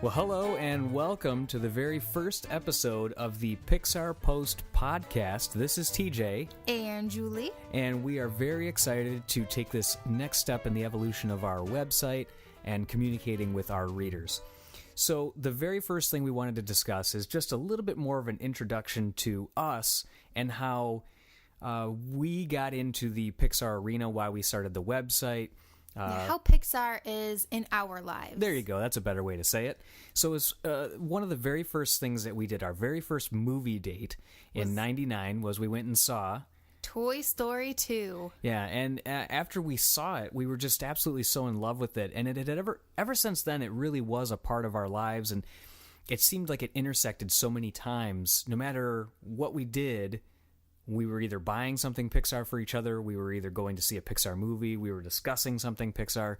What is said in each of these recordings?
Well, hello and welcome to the very first episode of the Pixar Post Podcast. This is TJ. And Julie. And we are very excited to take this next step in the evolution of our website and communicating with our readers. So the very first thing we wanted to discuss is just a little bit more of an introduction to us and how we got into the Pixar arena, why we started the website. How Pixar is in our lives. There you go. That's a better way to say it. So it's one of the very first things that we did, our very first movie date in 99 was we went and saw Toy Story 2. Yeah, and after we saw it, we were just absolutely so in love with it. And it had ever since then, it really was a part of our lives. And it seemed like it intersected so many times. No matter what we did, we were either buying something Pixar for each other, we were either going to see a Pixar movie, we were discussing something Pixar.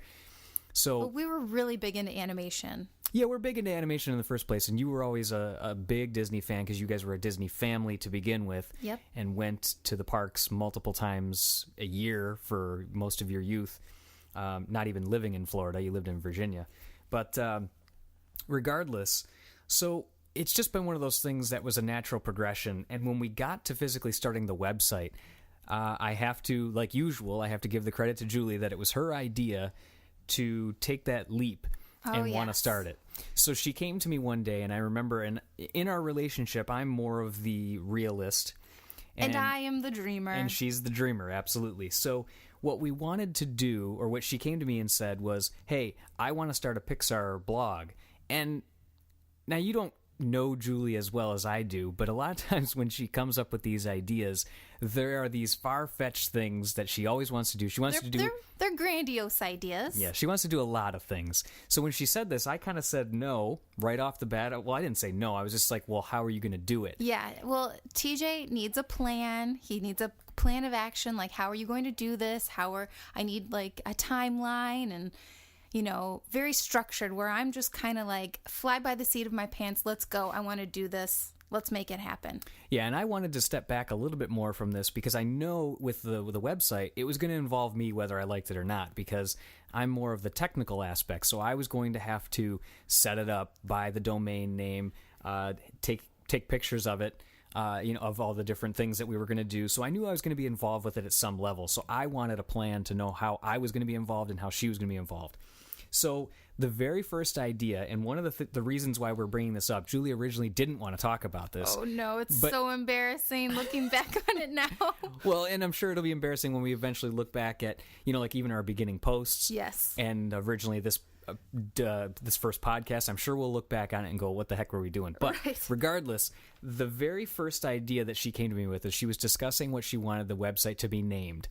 So we were really big into animation. Yeah, we're big into animation in the first place, and you were always a big Disney fan because you guys were a Disney family to begin with. Yep. And went to the parks multiple times a year for most of your youth, not even living in Florida. You lived in Virginia. But regardless, so it's just been one of those things that was a natural progression. And when we got to physically starting the website, I have to, like usual, I have to give the credit to Julie that it was her idea to take that leap and want to start it. So she came to me one day, and I remember in our relationship, I'm more of the realist. And I am the dreamer. And she's the dreamer, absolutely. So what we wanted to do, or what she came to me and said was, hey, I want to start a Pixar blog. And now you don't know Julie as well as I do, but a lot of times when she comes up with these ideas, there are these far-fetched things that she always wants to do. They're grandiose ideas. Yeah, she wants to do a lot of things. So when she said this, I kind of said no right off the bat. Well, I didn't say no. I was just like, well, how are you going to do it? Yeah, well, TJ needs a plan. He needs a plan of action. Like, how are you going to do this? I need like a timeline and very structured, where I'm just kind of like fly by the seat of my pants. Let's go. I want to do this. Let's make it happen. Yeah, and I wanted to step back a little bit more from this because I know with the website, it was going to involve me whether I liked it or not, because I'm more of the technical aspect. So I was going to have to set it up, buy the domain name, take pictures of it, of all the different things that we were going to do. So I knew I was going to be involved with it at some level. So I wanted a plan to know how I was going to be involved and how she was going to be involved. So the very first idea, and one of the reasons why we're bringing this up, Julie originally didn't want to talk about this. Oh, no, it's so embarrassing looking back on it now. Well, and I'm sure it'll be embarrassing when we eventually look back at, like even our beginning posts. Yes. And originally this first podcast, I'm sure we'll look back on it and go, what the heck were we doing? But regardless, the very first idea that she came to me with is she was discussing what she wanted the website to be named.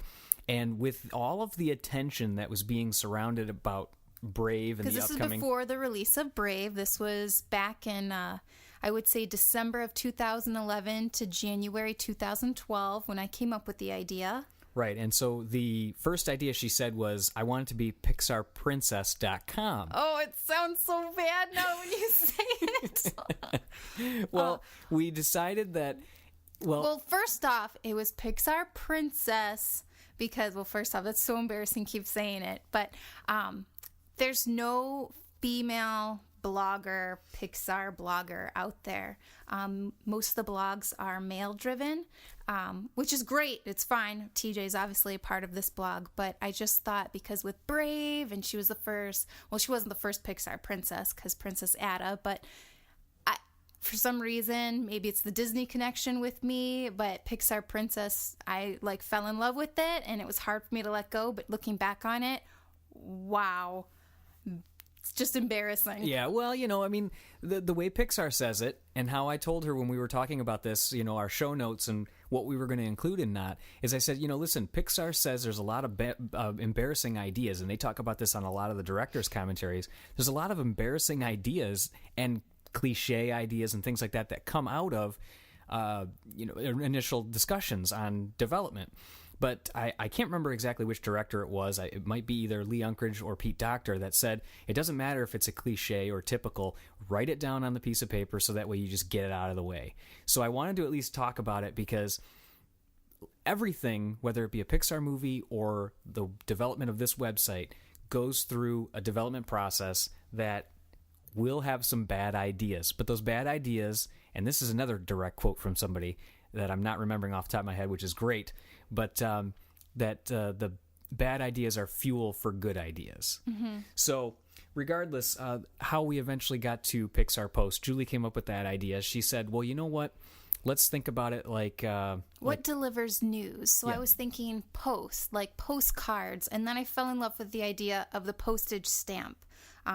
And with all of the attention that was being surrounded about Brave and the upcoming... Because this is before the release of Brave. This was back in, I would say, December of 2011 to January 2012 when I came up with the idea. Right, and so the first idea she said was, I want it to be PixarPrincess.com. Oh, it sounds so bad now when you say it. Well, we decided that... Well, first off, it was Pixar Princess because, first off, that's so embarrassing to keep saying it, but... there's no female blogger, Pixar blogger out there. Most of the blogs are male-driven, which is great. It's fine. TJ's obviously a part of this blog, but I just thought because with Brave, and she was the first, she wasn't the first Pixar princess because Princess Ada, but for some reason, maybe it's the Disney connection with me, but Pixar Princess, I fell in love with it, and it was hard for me to let go, but looking back on it, wow. It's just embarrassing. Yeah, well, the way Pixar says it, and how I told her when we were talking about this, our show notes and what we were going to include in that, is I said, listen, Pixar says there's a lot of embarrassing ideas, and they talk about this on a lot of the director's commentaries. There's a lot of embarrassing ideas and cliche ideas and things like that come out of, initial discussions on development. But I can't remember exactly which director it was. It might be either Lee Unkrich or Pete Docter that said, it doesn't matter if it's a cliche or typical, write it down on the piece of paper so that way you just get it out of the way. So I wanted to at least talk about it because everything, whether it be a Pixar movie or the development of this website, goes through a development process that we'll have some bad ideas. But those bad ideas, and this is another direct quote from somebody that I'm not remembering off the top of my head, which is great, but the bad ideas are fuel for good ideas. Mm-hmm. So regardless, how we eventually got to Pixar Post, Julie came up with that idea. She said, well, you know what? Let's think about it like... what delivers news? So I was thinking post, like postcards. And then I fell in love with the idea of the postage stamp.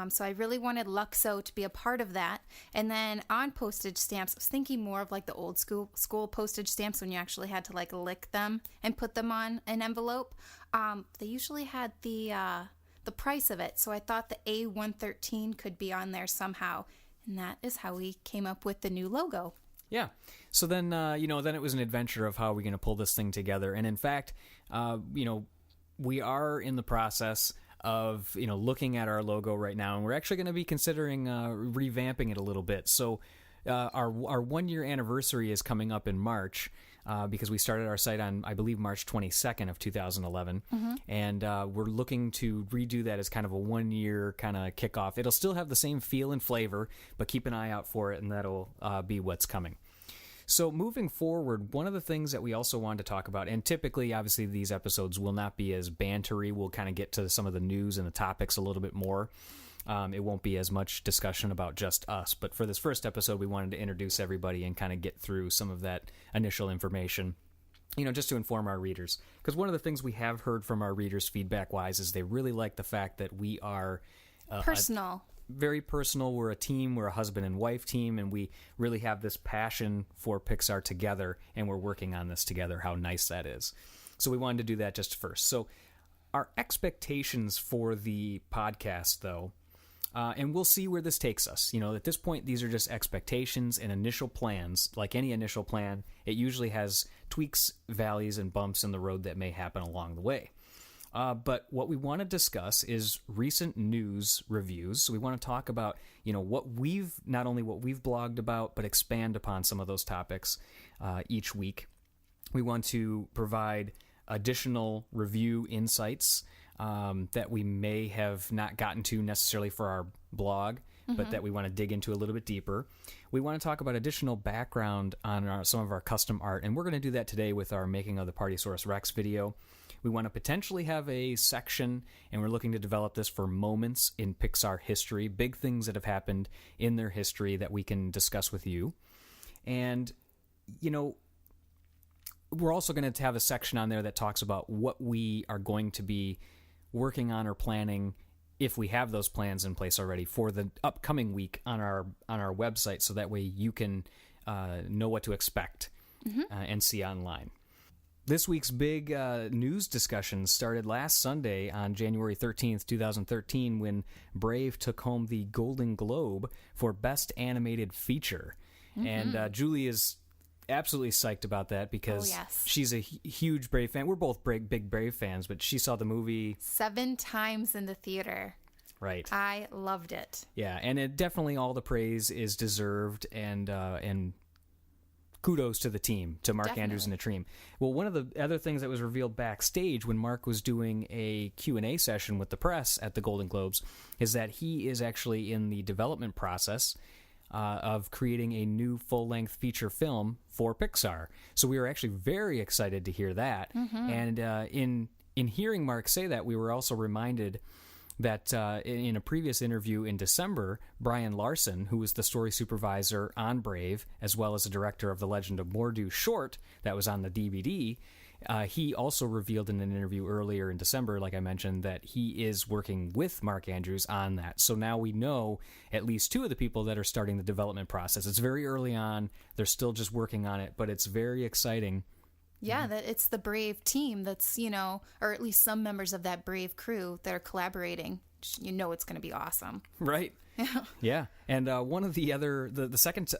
So I really wanted Luxo to be a part of that. And then on postage stamps, I was thinking more of like the old school postage stamps when you actually had to like lick them and put them on an envelope. They usually had the price of it. So I thought the A113 could be on there somehow. And that is how we came up with the new logo. Yeah. So then, then it was an adventure of how we're going to pull this thing together. And in fact, we are in the process of, looking at our logo right now, and we're actually going to be considering revamping it a little bit. So our 1 year anniversary is coming up in March because we started our site on, I believe, March 22nd of 2011. Mm-hmm. And we're looking to redo that as kind of a 1 year kind of kickoff. It'll still have the same feel and flavor, but keep an eye out for it, and that'll be what's coming. So moving forward, one of the things that we also wanted to talk about, and typically, obviously, these episodes will not be as bantery. We'll kind of get to some of the news and the topics a little bit more. It won't be as much discussion about just us. But for this first episode, we wanted to introduce everybody and kind of get through some of that initial information, just to inform our readers. Because one of the things we have heard from our readers feedback-wise is they really like the fact that we are... personal. Very personal. We're a team. We're a husband and wife team, and we really have this passion for Pixar together, and we're working on this together. How nice that is. So we wanted to do that just first. So our expectations for the podcast, though, and we'll see where this takes us. At this point, these are just expectations and initial plans. Like any initial plan, it usually has tweaks, valleys, and bumps in the road that may happen along the way. But what we want to discuss is recent news reviews. So we want to talk about, not only what we've blogged about, but expand upon some of those topics each week. We want to provide additional review insights that we may have not gotten to necessarily for our blog, but that we want to dig into a little bit deeper. We want to talk about additional background on some of our custom art, and we're going to do that today with our Making of the Partysaurus Rex video. We want to potentially have a section, and we're looking to develop this for moments in Pixar history, big things that have happened in their history that we can discuss with you. And, we're also going to have a section on there that talks about what we are going to be working on or planning, if we have those plans in place already, for the upcoming week on our website, so that way you can know what to expect and see online. This week's big news discussion started last Sunday on January 13th, 2013, when Brave took home the Golden Globe for Best Animated Feature. Mm-hmm. And Julie is absolutely psyched about that because she's a huge Brave fan. We're both big Brave fans, but she saw the movie 7 times in the theater. Right. I loved it. Yeah, and it definitely, all the praise is deserved, and kudos to the team, to Mark Andrews and the team. Well, one of the other things that was revealed backstage when Mark was doing a Q&A session with the press at the Golden Globes is that he is actually in the development process of creating a new full-length feature film for Pixar. So we were actually very excited to hear that. Mm-hmm. And in hearing Mark say that, we were also reminded that in a previous interview in December, Brian Larson, who was the story supervisor on Brave, as well as the director of the Legend of Mordu short that was on the DVD, he also revealed in an interview earlier in December, like I mentioned, that he is working with Mark Andrews on that. So now we know at least 2 of the people that are starting the development process. It's very early on. They're still just working on it, but it's very exciting. Yeah, that it's the Brave team that's, or at least some members of that Brave crew that are collaborating. It's going to be awesome. Right. Yeah. And one of the other, the second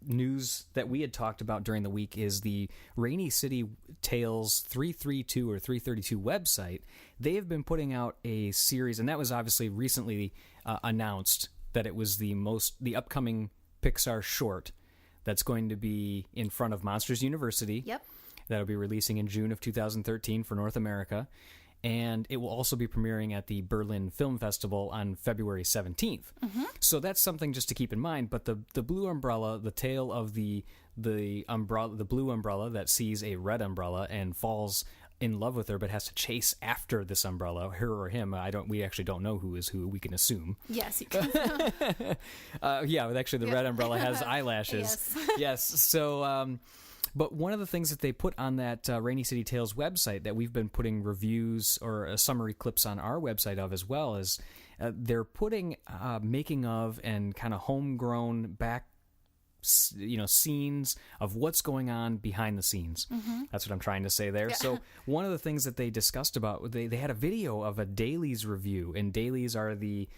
news that we had talked about during the week is the Rainy City Tales 332 or 332 website. They have been putting out a series, and that was obviously recently announced, that it was the upcoming Pixar short that's going to be in front of Monsters University. Yep. That'll be releasing in June of 2013 for North America. and it will also be premiering at the Berlin Film Festival on February 17th. So that's something just to keep in mind. But the blue umbrella, the tale of the umbrella, the blue umbrella that sees a red umbrella and falls in love with her, but has to chase after this umbrella, her or him. We actually don't know who is who. We can assume. Yes, you can. Actually, the red umbrella has eyelashes. Yes. So. But one of the things that they put on that Rainy City Tales website that we've been putting reviews or summary clips on our website of as well is they're putting making of and kind of homegrown back scenes of what's going on behind the scenes. That's what I'm trying to say there. Yeah. So one of the things that they discussed about, they had a video of a dailies review, and dailies are the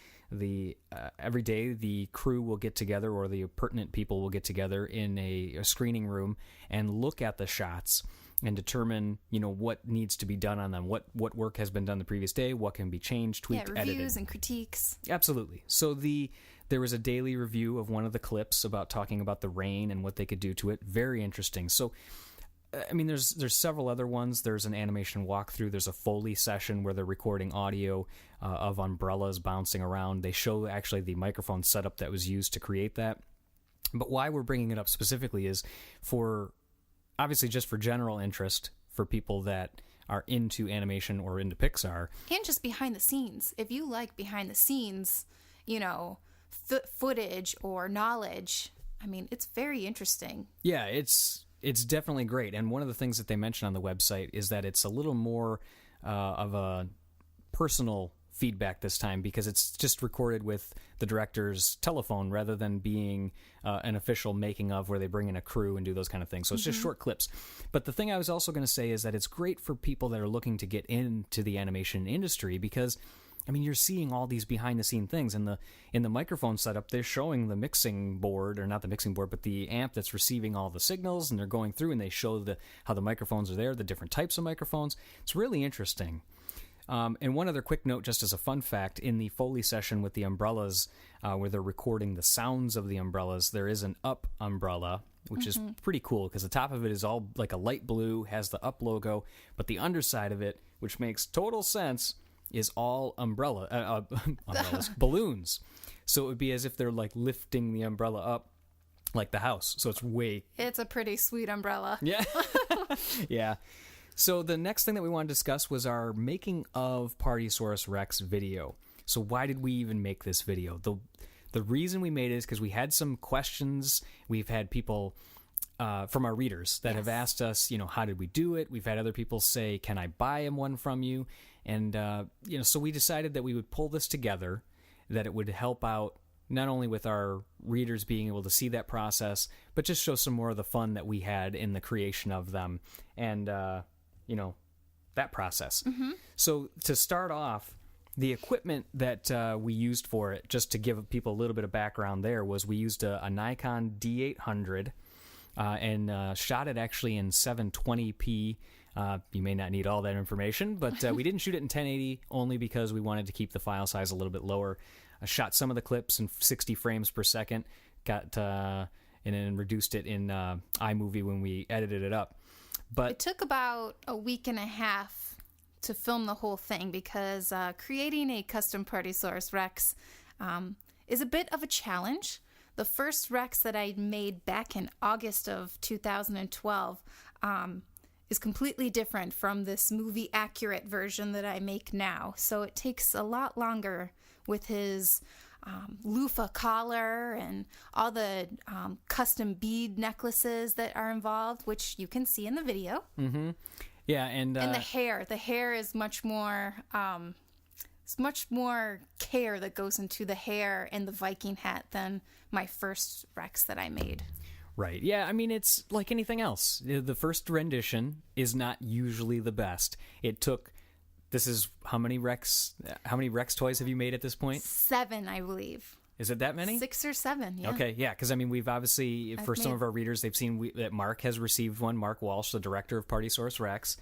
every day the crew will get together, or the pertinent people will get together in a screening room and look at the shots and determine what needs to be done on them, what work has been done the previous day, what can be changed, tweaked, reviews, edited, and critiques. Absolutely. So there was a daily review of one of the clips about talking about the rain and what they could do to it. Very interesting. So I mean, there's several other ones. There's an animation walkthrough. There's a Foley session where they're recording audio of umbrellas bouncing around. They show actually the microphone setup that was used to create that. But why we're bringing it up specifically is obviously just for general interest for people that are into animation or into Pixar. And just behind the scenes. If you like behind the scenes, footage or knowledge, I mean, it's very interesting. Yeah, it's definitely great. And one of the things that they mention on the website is that it's a little more of a personal feedback this time, because it's just recorded with the director's telephone rather than being an official making of where they bring in a crew and do those kind of things. So it's just short clips. But the thing I was also going to say is that it's great for people that are looking to get into the animation industry, because I mean, you're seeing all these behind-the-scene things. In the microphone setup, they're showing the mixing board, or not the mixing board, but the amp that's receiving all the signals, and they're going through and they show how the microphones are there, the different types of microphones. It's really interesting. And one other quick note, just as a fun fact, in the Foley session with the umbrellas, where they're recording the sounds of the umbrellas, there is an up umbrella, which is pretty cool, because the top of it is all like a light blue, has the up logo, but the underside of it, which makes total sense, is all umbrellas, balloons. So it would be as if they're like lifting the umbrella up like the house. So it's a pretty sweet umbrella. Yeah. Yeah. So the next thing that we want to discuss was our making of Partysaurus Rex video. So why did we even make this video? The reason we made it is because we had some questions. We've had people from our readers that have asked us, how did we do it? We've had other people say, can I buy one from you? And, so we decided that we would pull this together, that it would help out not only with our readers being able to see that process, but just show some more of the fun that we had in the creation of them and, that process. So to start off, the equipment that we used for it, just to give people a little bit of background there, was we used a Nikon D800 and shot it actually in 720p. You may not need all that information, but we didn't shoot it in 1080 only because we wanted to keep the file size a little bit lower. I shot some of the clips in 60 frames per second, and then reduced it in iMovie when we edited it up. But it took about a week and a half to film the whole thing, because creating a custom Partysaurus Rex is a bit of a challenge. The first Rex that I made back in August of 2012 is completely different from this movie accurate version that I make now. So it takes a lot longer with his loofah collar and all the custom bead necklaces that are involved, which you can see in the video. Mm-hmm. Yeah, and the hair. The hair is much more. It's much more care that goes into the hair and the Viking hat than my first Rex that I made. Right. Yeah, I mean, it's like anything else. The first rendition is not usually the best. It took... This is how many Rex toys have you made at this point? 7, I believe. Is it that many? 6 or 7, yeah. Okay, yeah, because I mean, we've obviously, for some of our readers, they've seen that Mark has received one. Mark Walsh, the director of Partysaurus Rex,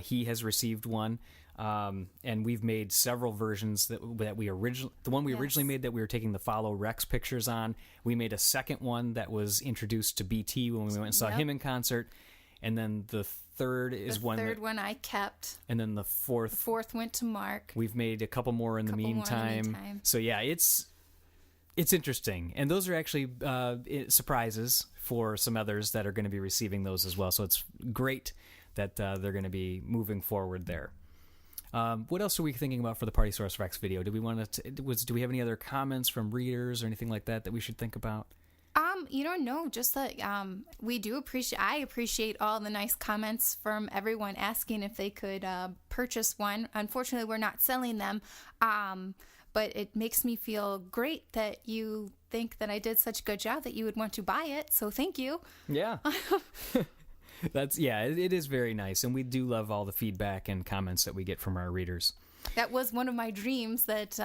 he has received one, and we've made several versions that we originally. The one we originally made that we were taking the Follow Rex pictures on. We made a second one that was introduced to BT when we went and saw him in concert. and then the third is the third one I kept, and then the fourth went to Mark. We've made a couple more in the meantime. So yeah, it's interesting, and those are actually surprises for some others that are going to be receiving those as well. So it's great that they're going to be moving forward there. What else are we thinking about for the Partysaurus Rex video? Do we want to? Do we have any other comments from readers or anything like that we should think about? No, just that I appreciate all the nice comments from everyone asking if they could purchase one. Unfortunately, we're not selling them, but it makes me feel great that you think that I did such a good job that you would want to buy it. So thank you. Yeah. It is very nice, and we do love all the feedback and comments that we get from our readers. That was one of my dreams that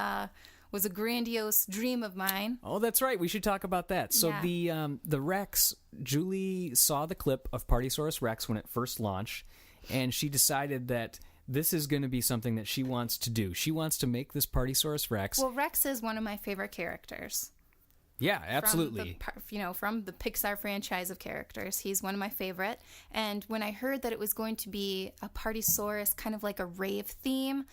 was a grandiose dream of mine. Oh, that's right. We should talk about that. So the Rex, Julie saw the clip of Partysaurus Rex when it first launched, and she decided that this is going to be something that she wants to do. She wants to make this Partysaurus Rex. Well, Rex is one of my favorite characters. Yeah, absolutely. From the Pixar franchise of characters, he's one of my favorite. And when I heard that it was going to be a Partysaurus, kind of like a rave theme,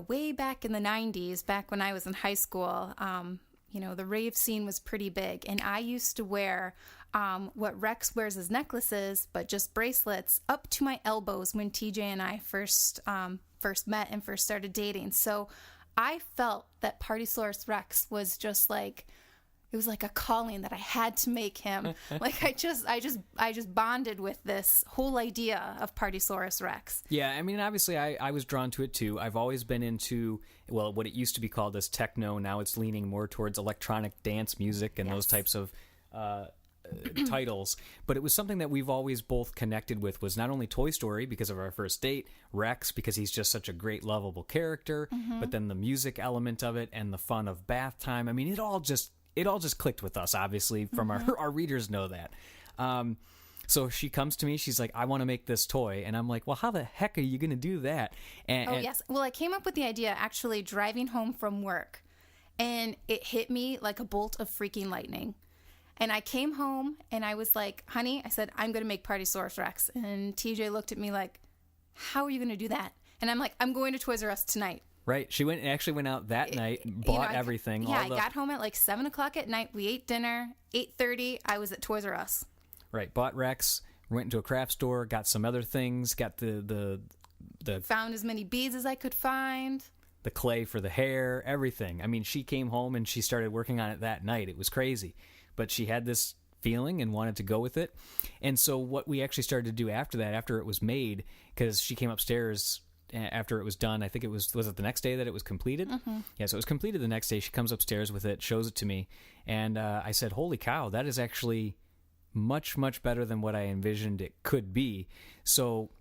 way back in the 90s, back when I was in high school, the rave scene was pretty big. And I used to wear what Rex wears as necklaces, but just bracelets up to my elbows when TJ and I first met and first started dating. So I felt that Partysaurus Rex was just like, it was like a calling that I had to make him. Like I just bonded with this whole idea of Partysaurus Rex. Yeah, I mean, obviously I was drawn to it too. I've always been into, what it used to be called as techno. Now it's leaning more towards electronic dance music and those types of titles. But it was something that we've always both connected with, was not only Toy Story because of our first date, Rex because he's just such a great, lovable character, but then the music element of it and the fun of bath time. I mean, it all just clicked with us, obviously, from our readers know that. So she comes to me, she's like, I want to make this toy. And I'm like, well, how the heck are you going to do that? Yes. Well, I came up with the idea actually driving home from work. And it hit me like a bolt of freaking lightning. And I came home and I was like, honey, I said, I'm going to make Partysaurus Rex. And TJ looked at me like, how are you going to do that? And I'm like, I'm going to Toys R Us tonight. Right. She went out that night, bought everything. Yeah, I got home at like 7 o'clock at night. We ate dinner. 8:30, I was at Toys R Us. Right. Bought Rex, went into a craft store, got some other things, got the found as many beads as I could find. The clay for the hair, everything. I mean, she came home and she started working on it that night. It was crazy. But she had this feeling and wanted to go with it. And so what we actually started to do after that, after it was made, because she came upstairs after it was done, I think it was it the next day that it was completed? Yeah, so it was completed the next day. She comes upstairs with it, shows it to me, and I said, holy cow, that is actually much, much better than what I envisioned it could be. So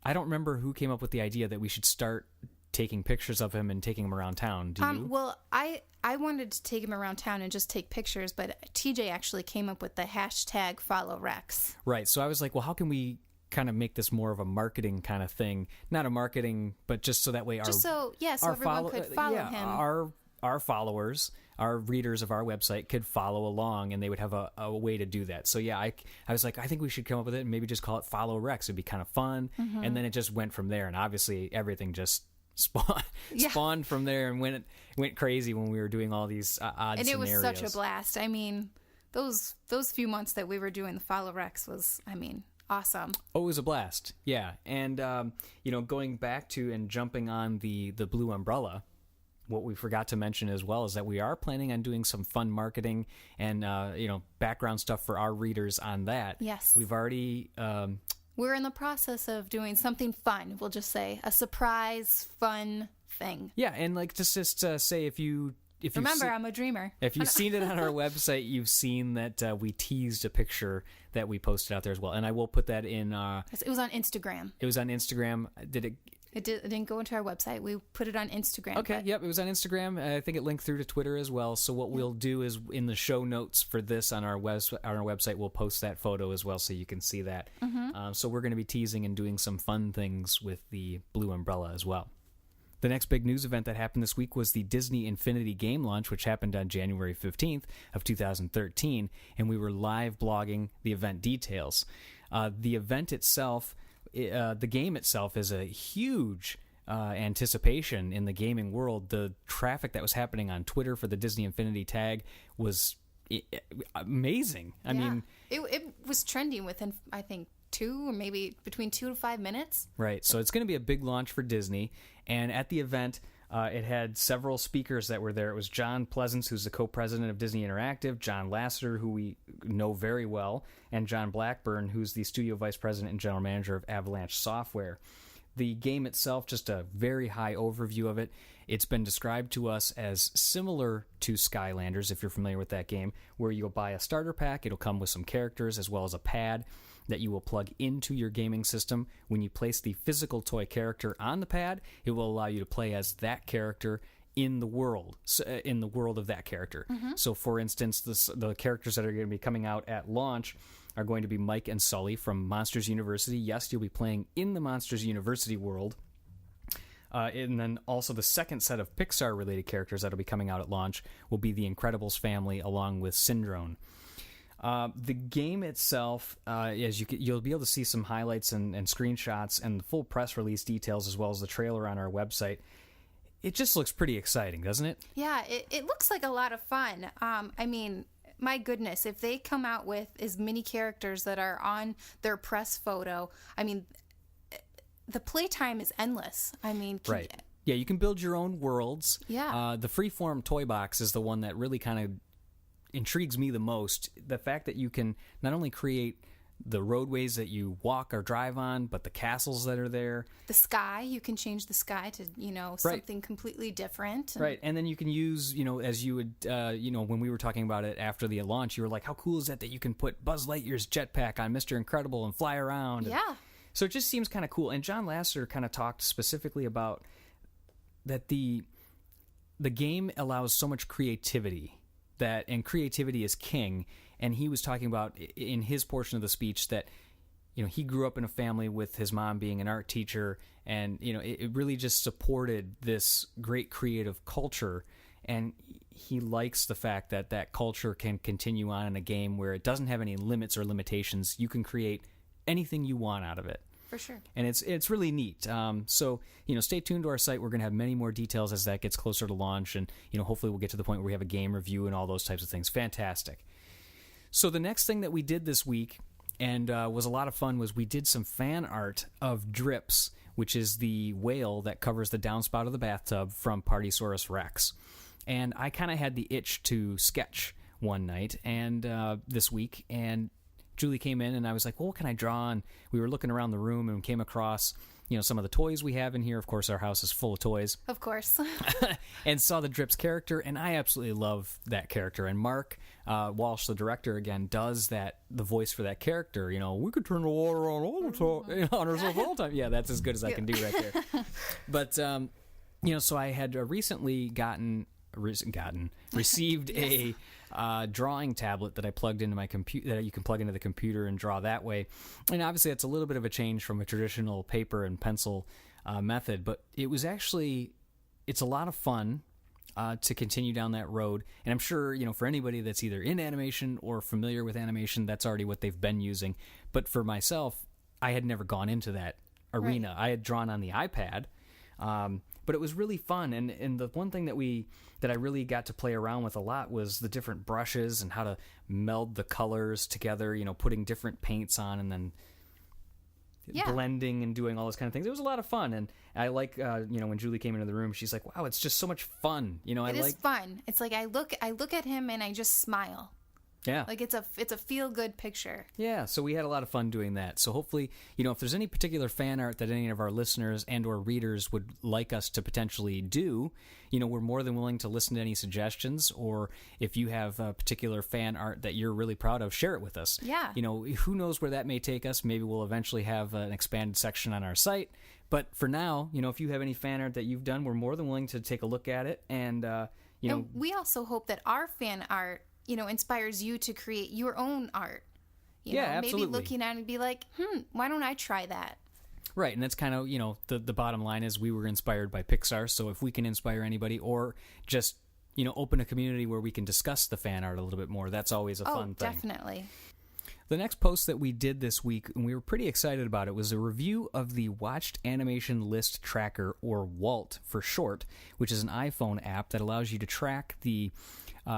I don't remember who came up with the idea that we should start taking pictures of him and taking him around town. Do you? Well, I wanted to take him around town and just take pictures, but TJ actually came up with the hashtag follow Rex. Right. So I was like, well, how can we kind of make this more of a marketing kind of thing? Not a marketing, but just so that way so everyone could follow him. Our followers, our readers of our website could follow along, and they would have a way to do that. So yeah, I was like, I think we should come up with it and maybe just call it Follow Rex. It'd be kind of fun. And then it just went from there, and obviously everything just spawned from there and went crazy when we were doing all these odd and scenarios. It was such a blast. I mean, those few months that we were doing the Follow Rex was, awesome. Oh, it was a blast. Yeah. And going back to and jumping on the blue umbrella, what we forgot to mention as well is that we are planning on doing some fun marketing and background stuff for our readers on that. Yes. We've already we're in the process of doing something fun. We'll just say a surprise, fun thing. Yeah, and just say if remember, I'm a dreamer. If you've seen it on our website, you've seen that we teased a picture that we posted out there as well, and I will put that in. It was on Instagram. It was on Instagram. Did it? It didn't go into our website. We put it on Instagram. Okay, yep, it was on Instagram. I think it linked through to Twitter as well. So what we'll do is in the show notes for this on our website, we'll post that photo as well so you can see that. So we're going to be teasing and doing some fun things with the blue umbrella as well. The next big news event that happened this week was the Disney Infinity game launch, which happened on January 15th of 2013, and we were live blogging the event details. The event itself, the game itself, is a huge anticipation in the gaming world. The traffic that was happening on Twitter for the Disney Infinity tag was amazing. I mean, it was trending within, I think, 2 or maybe between 2 to 5 minutes. Right. So it's going to be a big launch for Disney. And at the event, it had several speakers that were there. It was John Pleasance, who's the co-president of Disney Interactive, John Lasseter, who we know very well, and John Blackburn, who's the studio vice president and general manager of Avalanche Software. The game itself, just a very high overview of it. It's been described to us as similar to Skylanders, if you're familiar with that game, where you'll buy a starter pack. It'll come with some characters as well as a pad that you will plug into your gaming system. When you place the physical toy character on the pad, it will allow you to play as that character in the world of that character. Mm-hmm. So, for instance, the characters that are going to be coming out at launch are going to be Mike and Sully from Monsters University. Yes, you'll be playing in the Monsters University world. And then also the second set of Pixar-related characters that will be coming out at launch will be the Incredibles family along with Syndrome. The game itself, you'll be able to see some highlights and screenshots and the full press release details as well as the trailer on our website. It just looks pretty exciting, doesn't it? Yeah, it looks like a lot of fun. I mean, my goodness, if they come out with as many characters that are on their press photo, I mean, the playtime is endless. I mean, right. Yeah, you can build your own worlds. Yeah. The Freeform toy box is the one that really kind of intrigues me the most. The fact that you can not only create the roadways that you walk or drive on, but the castles that are there. The sky, you can change the sky to, something completely different. Right, and then you can use, as you would, when we were talking about it after the launch, you were like, how cool is that you can put Buzz Lightyear's jetpack on Mr. Incredible and fly around? Yeah. So it just seems kind of cool. And John Lasseter kind of talked specifically about that the game allows so much creativity, and creativity is king. And he was talking about in his portion of the speech that, he grew up in a family with his mom being an art teacher, and, it really just supported this great creative culture. And he likes the fact that that culture can continue on in a game where it doesn't have any limits or limitations. You can create anything you want out of it. For sure. And it's really neat. So, stay tuned to our site. We're going to have many more details as that gets closer to launch. And, hopefully we'll get to the point where we have a game review and all those types of things. Fantastic. So the next thing that we did this week, and was a lot of fun, was we did some fan art of Drips, which is the whale that covers the downspout of the bathtub from Partysaurus Rex. And I kind of had the itch to sketch one night and this week, and Julie came in and I was like, well, what can I draw? And we were looking around the room and came across, some of the toys we have in here. Of course, our house is full of toys. Of course. And saw the Drips character, and I absolutely love that character. And Mark Walsh, the director, again, does the voice for that character. We could turn the water on all the time, on ourselves all the time. Yeah, that's as good as I can do right there. But, so I had recently received yes. a drawing tablet that I plugged into my computer, that you can plug into the computer and draw that way. And obviously that's a little bit of a change from a traditional paper and pencil method, but it's a lot of fun to continue down that road. And I'm sure, for anybody that's either in animation or familiar with animation, that's already what they've been using. But for myself, I had never gone into that arena. Right. I had drawn on the iPad, but it was really fun. And the one thing that I really got to play around with a lot was the different brushes and how to meld the colors together, putting different paints on and then blending and doing all those kind of things. It was a lot of fun. And I like, when Julie came into the room, she's like, wow, it's just so much fun. It is fun. It's like I look at him and I just smile. Yeah. Like it's a feel-good picture. Yeah, so we had a lot of fun doing that. So hopefully, if there's any particular fan art that any of our listeners and or readers would like us to potentially do, we're more than willing to listen to any suggestions, or if you have a particular fan art that you're really proud of, share it with us. Yeah. Who knows where that may take us. Maybe we'll eventually have an expanded section on our site. But for now, if you have any fan art that you've done, we're more than willing to take a look at it. And, And we also hope that our fan art inspires you to create your own art. Absolutely. Maybe looking at it and be like, why don't I try that? Right, and that's kind of, the bottom line is we were inspired by Pixar, so if we can inspire anybody or just, open a community where we can discuss the fan art a little bit more, that's always a fun thing. Definitely. The next post that we did this week, and we were pretty excited about it, was a review of the Watched Animation List Tracker, or WALT for short, which is an iPhone app that allows you to track the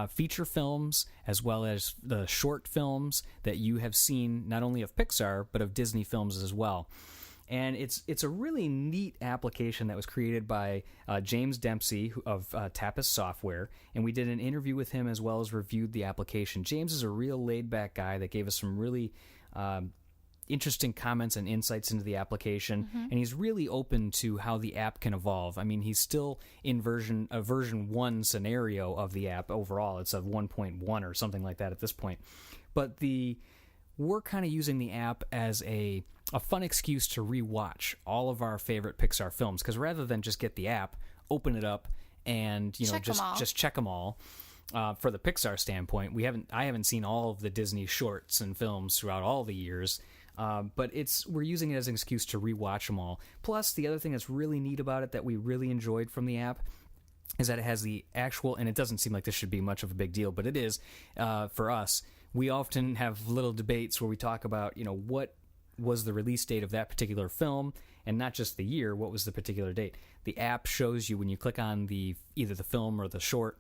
feature films as well as the short films that you have seen, not only of Pixar, but of Disney films as well. And it's a really neat application that was created by James Dempsey of Tapas Software, and we did an interview with him as well as reviewed the application. James is a real laid-back guy that gave us some really interesting comments and insights into the application, and he's really open to how the app can evolve. I mean, he's still in version 1 scenario of the app overall. It's a 1.1 or something like that at this point. But we're kind of using the app as a fun excuse to rewatch all of our favorite Pixar films, because rather than just get the app, open it up, and just check them all. For the Pixar standpoint, I haven't seen all of the Disney shorts and films throughout all the years, but we're using it as an excuse to rewatch them all. Plus, the other thing that's really neat about it that we really enjoyed from the app is that it has the actual, and it doesn't seem like this should be much of a big deal, but it is for us. We often have little debates where we talk about, what was the release date of that particular film, and not just the year, what was the particular date. The app shows you when you click on either the film or the short,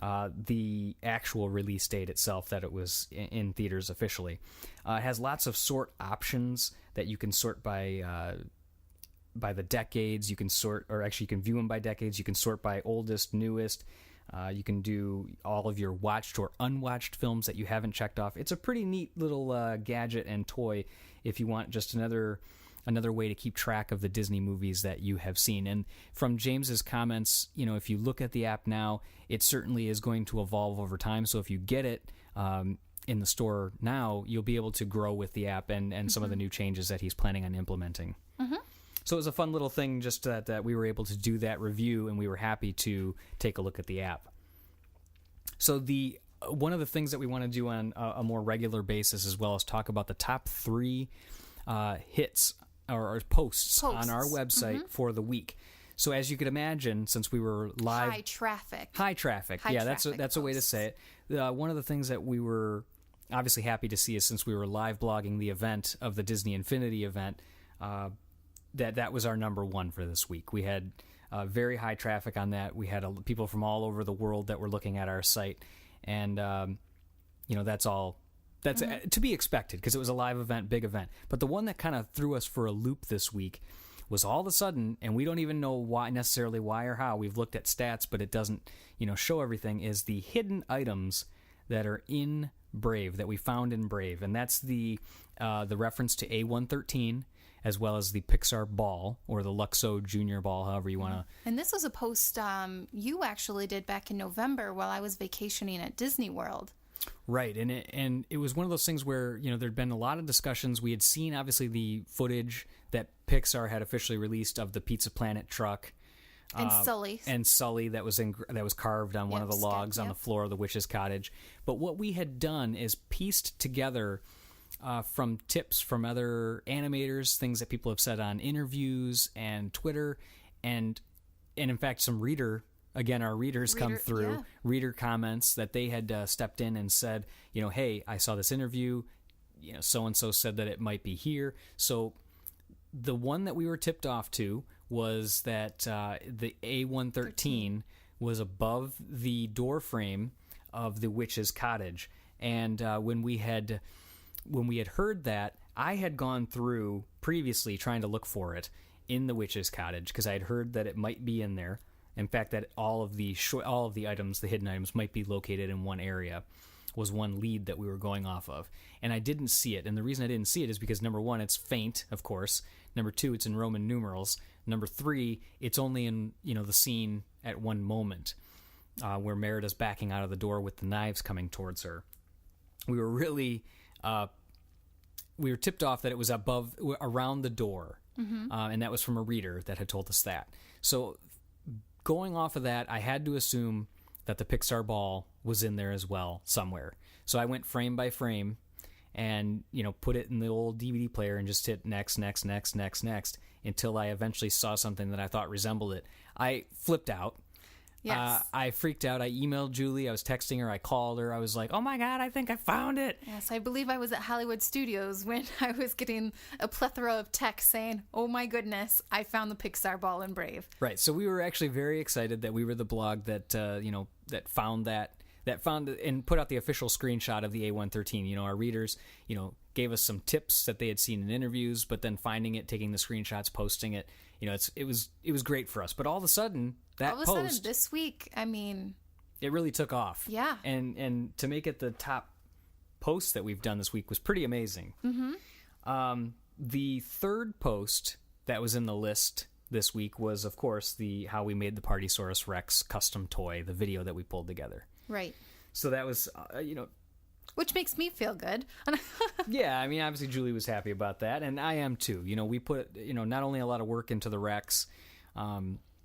the actual release date itself that it was in theaters officially. It has lots of sort options that you can sort by the decades. You can you can view them by decades. You can sort by oldest, newest. You can do all of your watched or unwatched films that you haven't checked off. It's a pretty neat little gadget and toy if you want just another way to keep track of the Disney movies that you have seen. And from James's comments, if you look at the app now, it certainly is going to evolve over time. So if you get it in the store now, you'll be able to grow with the app and some of the new changes that he's planning on implementing. So it was a fun little thing just that we were able to do that review, and we were happy to take a look at the app. So one of the things that we want to do on a more regular basis as well is talk about the top 3 hits or posts on our website for the week. So as you could imagine, since we were live... High traffic. Yeah, that's a way to say it. One of the things that we were obviously happy to see is since we were live blogging the event of the Disney Infinity event, that was our number 1 for this week. We had very high traffic on that. We had people from all over the world that were looking at our site, and that's to be expected because it was a live event, big event. But the one that kind of threw us for a loop this week was all of a sudden, and we don't even know why or how. We've looked at stats, but it doesn't show everything. Is the hidden items that are in Brave that we found in Brave, and that's the reference to A113. As well as the Pixar Ball, or the Luxo Junior Ball, however you want to... And this was a post you actually did back in November while I was vacationing at Disney World. Right, and it was one of those things where, there'd been a lot of discussions. We had seen, obviously, the footage that Pixar had officially released of the Pizza Planet truck. And Sully. And Sully that was carved on one of the logs on the floor of the Witch's Cottage. But what we had done is pieced together... from tips from other animators, things that people have said on interviews and Twitter, and in fact some our readers come through, reader comments that they had stepped in and said, hey, I saw this interview, so-and-so said that it might be here. So the one that we were tipped off to was that the A113 was above the door frame of the Witch's Cottage, and when we had heard that, I had gone through previously trying to look for it in the Witch's Cottage because I had heard that it might be in there. In fact, that all of the items, the hidden items, might be located in one area, was one lead that we were going off of. And I didn't see it. And the reason I didn't see it is because, number 1, it's faint, of course. Number 2, it's in Roman numerals. Number 3, it's only in the scene at one moment where Merida's backing out of the door with the knives coming towards her. We were really... we were tipped off that it was around the door, and that was from a reader that had told us that. So going off of that, I had to assume that the Pixar Ball was in there as well somewhere. So I went frame by frame and put it in the old DVD player and just hit next, until I eventually saw something that I thought resembled it. I flipped out. Yes. I freaked out. I emailed Julie. I was texting her. I called her. I was like, oh my God, I think I found it. Yes, I believe I was at Hollywood Studios when I was getting a plethora of texts saying, oh my goodness, I found the Pixar Ball and Brave. Right. So we were actually very excited that we were the blog that, that found and put out the official screenshot of the A113. Our readers, gave us some tips that they had seen in interviews, but then finding it, taking the screenshots, posting it, it was great for us. But all of a sudden, that all of a post sudden this week, it really took off. Yeah. And to make it the top post that we've done this week was pretty amazing. Mm-hmm. The third post that was in the list this week was, of course, how we made the Partysaurus Rex custom toy, the video that we pulled together. Right. So that was, which makes me feel good. Yeah, obviously Julie was happy about that, and I am too. We put, not only a lot of work into the Rex,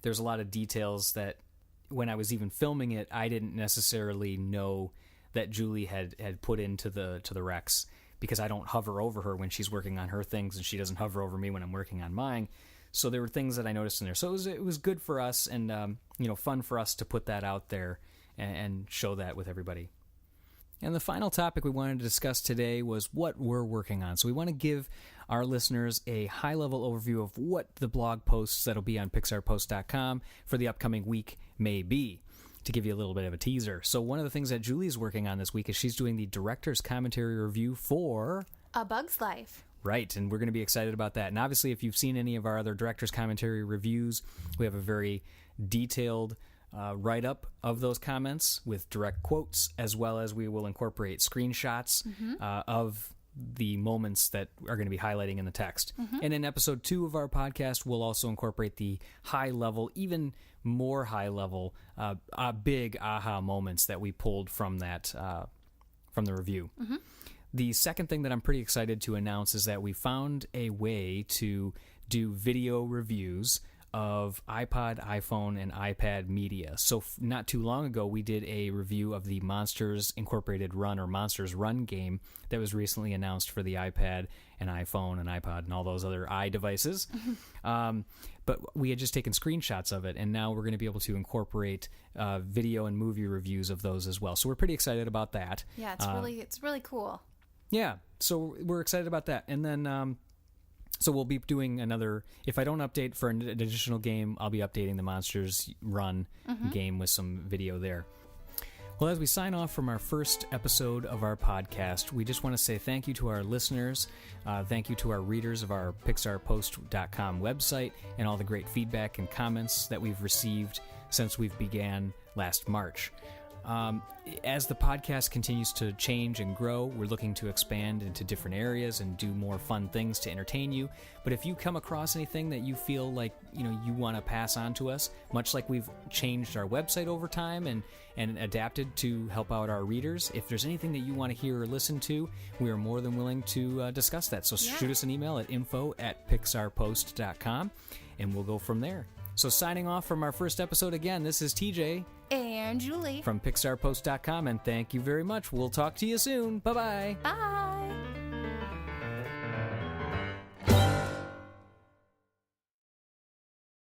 there's a lot of details that when I was even filming it, I didn't necessarily know that Julie had put into the Rex, because I don't hover over her when she's working on her things, and she doesn't hover over me when I'm working on mine. So there were things that I noticed in there. So it was good for us, and fun for us to put that out there and show that with everybody. And the final topic we wanted to discuss today was what we're working on. So we want to give our listeners a high-level overview of what the blog posts that'll be on pixarpost.com for the upcoming week may be, to give you a little bit of a teaser. So one of the things that Julie's working on this week is she's doing the director's commentary review for A Bug's Life. Right, and we're going to be excited about that. And obviously, if you've seen any of our other director's commentary reviews, we have a very detailed write-up of those comments with direct quotes, as well as we will incorporate screenshots of the moments that are going to be highlighting in the text. And in episode 2 of our podcast, we'll also incorporate the high-level, even more high-level, big aha moments that we pulled from that from the review. The second thing that I'm pretty excited to announce is that we found a way to do video reviews of iPod, iPhone, and iPad media. So not too long ago, we did a review of the Monsters Incorporated Run, or Monsters Run game that was recently announced for the iPad and iPhone and iPod and all those other iDevices. But we had just taken screenshots of it, and now we're going to be able to incorporate video and movie reviews of those as well. So we're pretty excited about that. Yeah, it's really cool. Yeah, so we're excited about that. And then so we'll be doing another, if I don't update for an additional game, I'll be updating the Monsters Run game with some video there. Well, as we sign off from our first episode of our podcast, we just want to say thank you to our listeners, thank you to our readers of our PixarPost.com website, and all the great feedback and comments that we've received since we've began last March. As the podcast continues to change and grow, we're looking to expand into different areas and do more fun things to entertain you. But if you come across anything that you feel like you want to pass on to us, much like we've changed our website over time and adapted to help out our readers, if there's anything that you want to hear or listen to, we are more than willing to discuss that. So shoot us an email at info@pixarpost.com, and we'll go from there. So signing off from our first episode again, this is TJ and Julie from PixarPost.com, and thank you very much. We'll talk to you soon. Bye-bye. Bye.